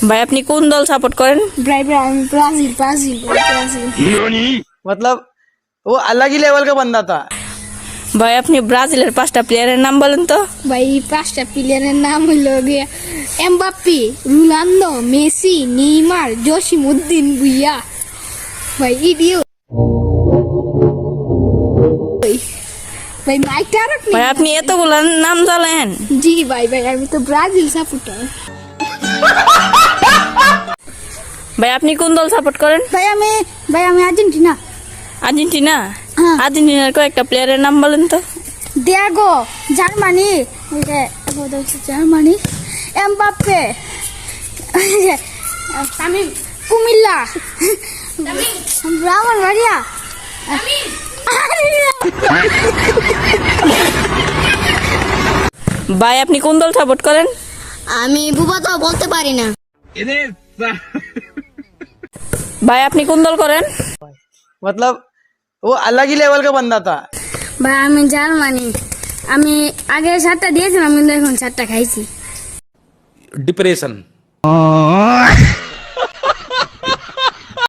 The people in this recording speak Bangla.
ভাই আপনি কোন দল সাপোর্ট করেন? भाई भाई I'm ब्राजील ब्राजील ब्राजील मतलब वो अलग ही लेवल का बंदा था। ভাই আপনি ব্রাজিলের 5টা প্লেয়ারের নাম বলেন তো। भाई पांचटा प्लेयरेर नाम हलो गया एमबाप्पे रोनाल्डो मेसी नेइमार जोशिमुद्दीन भुइया भाई इडियो भाई माइक टारक ভাই আপনি এতগুলো নাম জানেন? जी भाई भाई আমি তো ব্রাজিল সাপোর্টার ভাই আপনি কোন দল সাপোর্ট করেন? ভাই আমি আর্জেন্টিনা আর্জেন্টিনা। হ্যাঁ। আর্জেন্টিনার কয়েকটা প্লেয়ারের নাম বলেন তো। Diego Germany Germany Mbappe Tamim Comilla Brahmanbaria ভাই আপনি কোন দল সাপোর্ট করেন? আমি বুবা তো বলতে পারি না ভাই আপনি কোন দল করেন? मतलब वो अलग ही लेवल का बंदा था। ভাই আমি জার্মানি আমি আগে 7টা দিয়েছিলাম কিন্তু এখন 7টা খাইছি डिप्रेशन